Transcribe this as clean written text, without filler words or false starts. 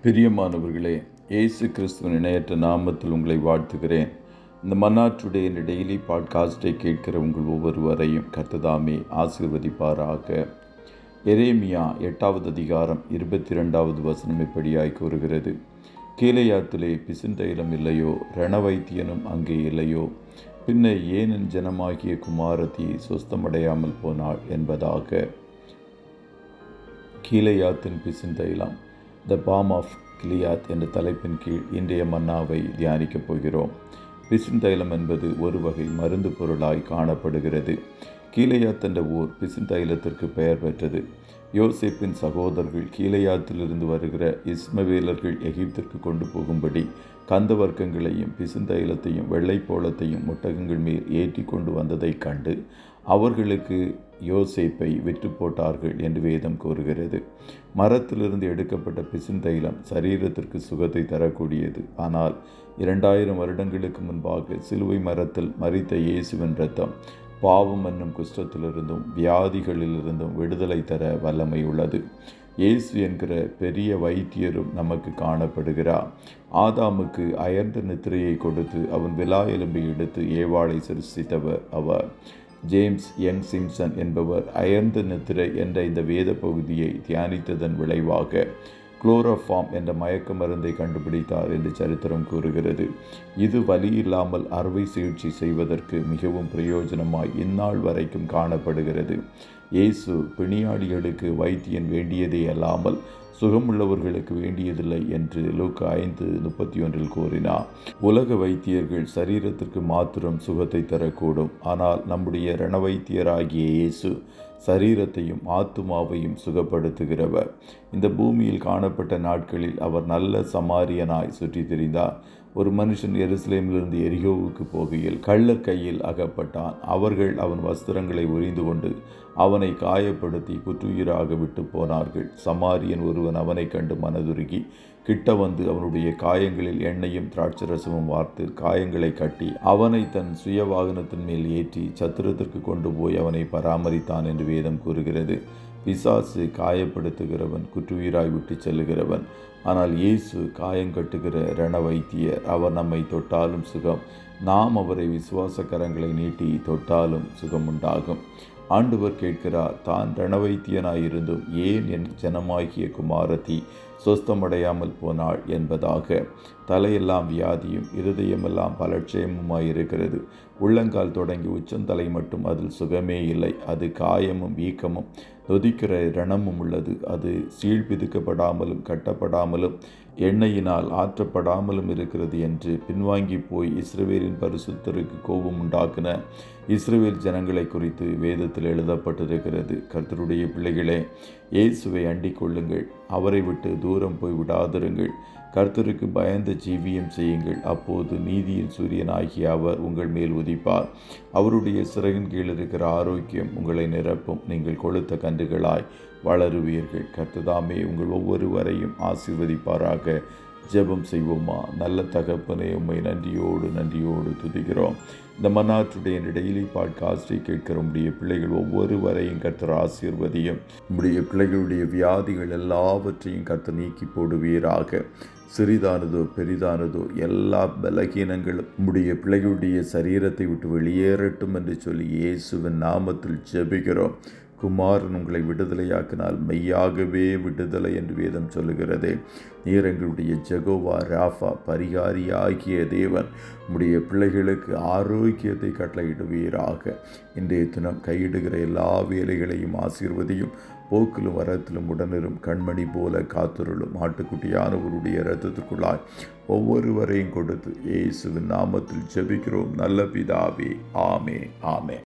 பிரியமானவர்களே, இயேசு கிறிஸ்துவின் இணையற்ற நாமத்தில் உங்களை வாழ்த்துகிறேன். இந்த மன்னா டுடே என்ற டெய்லி பாட்காஸ்டை கேட்கிற உங்கள் ஒவ்வொருவரையும் கர்த்தர் ஆசீர்வதிப்பாராக. எரேமியா 8வது அதிகாரம் 22வது வசனம் இப்படியாய் கூறுகிறது: கீலேயாத்திலே பிசின்தைலம் இல்லையோ, ரணவைத்தியனும் அங்கே இல்லையோ, பின்ன ஏன் என் ஜனமாகிய குமாரத்தி சொஸ்தமடையாமல் போனாள் என்பதாக. கீலேயாத்தின் பிசின்தைலம், த பாம் ஆஃப் கிலியாத் என்ற தலைப்பின் கீழ் இன்றைய மன்னாவை தியானிக்கப் போகிறோம். பிசின்தைலம் என்பது ஒரு வகை மருந்து பொருளாய் காணப்படுகிறது. கீலேயாத் என்ற ஊர் பிசின்தைலத்திற்கு பெயர் பெற்றது. யோசேப்பின் சகோதரர்கள் கீலேயாத்திலிருந்து வருகிற இஸ்மவேலர்கள் எகிப்திற்கு கொண்டு போகும்படி கந்த வர்க்கங்களையும் பிசின்தைலத்தையும் வெள்ளைப்போளத்தையும் ஒட்டகங்கள் மேல் ஏற்றி கொண்டு வந்ததைக் கண்டு அவர்களுக்கு யோசேப்பை விற்று போட்டார்கள் என்று வேதம் கூறுகிறது. மரத்திலிருந்து எடுக்கப்பட்ட பிசின்தைலம் சரீரத்திற்கு சுகத்தை தரக்கூடியது. ஆனால் 2000 வருடங்களுக்கு முன்பாக சிலுவை மரத்தில் மரித்த இயேசுவின் இரத்தம் பாவம் என்னும் குஷ்டத்திலிருந்தும் வியாதிகளிலிருந்தும் விடுதலை தர வல்லமை உள்ளது. இயேசு என்கிற பெரிய வைத்தியரும் நமக்கு காணப்படுகிறார். ஆதாமுக்கு அயர்ந்த நித்திரையை கொடுத்து அவன் விலா எலும்பை எடுத்து ஏவாளை சிருஷ்டித்தவர் அவர். ஜேம்ஸ் யங் சிம்சன் என்பவர் அயர்ந்த நித்திரை என்ற இந்த வேத பகுதியை தியானித்ததன் விளைவாக குளோரோஃபார்ம் என்ற மயக்க மருந்தை கண்டுபிடித்தார் என்று சரித்திரம் கூறுகிறது. இது வலி இல்லாமல் அறுவை சிகிச்சை செய்வதற்கு மிகவும் பிரயோஜனமாய் இந்நாள் வரைக்கும் காணப்படுகிறது. இயேசு பிணியாளிகளுக்கு வைத்தியன் வேண்டியதே அல்லாமல் சுகமுள்ளவர்களுக்கு வேண்டியதில்லை என்று லூக்கா 5:31 கூறினார். உலக வைத்தியர்கள் சரீரத்திற்கு மாத்திரம் சுகத்தை தரக்கூடும். ஆனால் நம்முடைய ரணவைத்தியராகிய இயேசு சரீரத்தையும் ஆத்துமாவையும் சுகப்படுத்துகிறவர். இந்த பூமியில் காணப்பட்ட நாட்களில் அவர் நல்ல சமாரியனாய் சுற்றி திரிந்தார். ஒரு மனுஷன் எருசலேமிலிருந்து எரிகோவுக்கு போகையில் கள்ளர் கையில் அகப்பட்டான். அவர்கள் அவன் வஸ்திரங்களை உரிந்து கொண்டு அவனை காயப்படுத்தி குற்றுயிராக விட்டு போனார்கள். சமாரியன் ஒருவன் அவனை கண்டு மனதுருகி கிட்ட வந்து அவனுடைய காயங்களில் எண்ணெயும் திராட்சரசமும் வார்த்து காயங்களை கட்டி அவனை தன் சுய வாகனத்தின் மேல் ஏற்றி சத்திரத்திற்கு கொண்டு போய் அவனை பராமரித்தான் என்று வேதம் கூறுகிறது. பிசாசு காயப்படுத்துகிறவன், குற்றுயிராய் விட்டு செல்லுகிறவன். ஆனால் இயேசு காயங்கட்டுகிற ரண வைத்தியர். அவர் நம்மை தொட்டாலும் சுகம், நாம் அவரை விசுவாச கரங்களை நீட்டி தொட்டாலும் சுகமுண்டாகும். ஆண்டவர் கேட்கிறார், தான் ரணவைத்தியனாயிருந்தும் ஏன் என் ஜனமாகிய குமாரத்தி சொஸ்தமடையாமல் போனாள் என்பதாக. தலையெல்லாம் வியாதியும் இருதயமெல்லாம் பலட்சயமுமாயிருக்கிறது. உள்ளங்கால் தொடங்கி உச்சந்தலை மட்டும் அதில் சுகமே இல்லை. அது காயமும் வீக்கமும் நொதிக்கிற ரணமும் உள்ளது. அது சீழ்பிதுக்கப்படாமலும் கட்டப்படாமலும் எண்ணெயினால் ஆற்றப்படாமலும் இருக்கிறது என்று பின்வாங்கி போய் இஸ்ரவேலின் பரிசுத்தருக்கு கோபம் உண்டாக்கின இஸ்ரவேல் ஜனங்களை குறித்து வேதத்தில் எழுதப்பட்டிருக்கிறது. கர்த்தருடைய பிள்ளைகளே, இயேசுவை அண்டிக் கொள்ளுங்கள். அவரை விட்டு தூரம் போய் விடாதிருங்கள். கர்த்தருக்கு பயந்த ஜீவியம் செய்யுங்கள். அப்போது நீதியின் சூரியனாகிய அவர் உங்கள் மேல் உதிப்பார். அவருடைய சிறகின் கீழ் இருக்கிற ஆரோக்கியம் உங்களை நிரப்பும். நீங்கள் கொழுத்த கன்றுகளாய் வளருவீர்கள். கர்த்ததாமே உங்கள் ஒவ்வொருவரையும் ஆசீர்வதிப்பாராக. ஜெபம் செய்வோமா? நல்ல தகப்பனே, உம்மை நன்றியோடு துதிக்கிறோம். இந்த மன்னா டுடே என்ற டெய்லி பாட்காஸ்டை கேட்கிற உடைய பிள்ளைகள் ஒவ்வொருவரையும் கர்த்தர் ஆசீர்வதியும். உடைய பிள்ளைகளுடைய வியாதிகள் எல்லாவற்றையும் கர்த்தர் நீக்கி போடுவீராக. சிறிதானதோ பெரிதானதோ எல்லா பலகீனங்களும் உம்முடைய பிள்ளைகளுடைய சரீரத்தை விட்டு வெளியேறட்டும் என்று சொல்லி இயேசுவின் நாமத்தில் ஜெபிக்கிறோம். குமாரன் உங்களை விடுதலையாக்கினால் மெய்யாகவே விடுதலை என்று வேதம் சொல்லுகிறது. நீர் எங்களுடைய ஜெகோவா ராஃபா, பரிகாரியாகிய தேவன். உம்முடைய பிள்ளைகளுக்கு ஆரோக்கியத்தை கட்டளையிடுவீராக. இன்றைய தினம் கையிடுகிற எல்லா வேலைகளையும் ஆசீர்வதியும். போக்கிலும் வரத்திலும் உடனிரும் கண்மணி போல காத்துருளும். ஆட்டுக்குட்டியானவருடைய இரத்தத்துக்குள்ளாய் ஒவ்வொருவரையும் கொடுத்து இயேசுவின் நாமத்தில் ஜெபிக்கிறோம் நல்ல பிதாவே. ஆமே.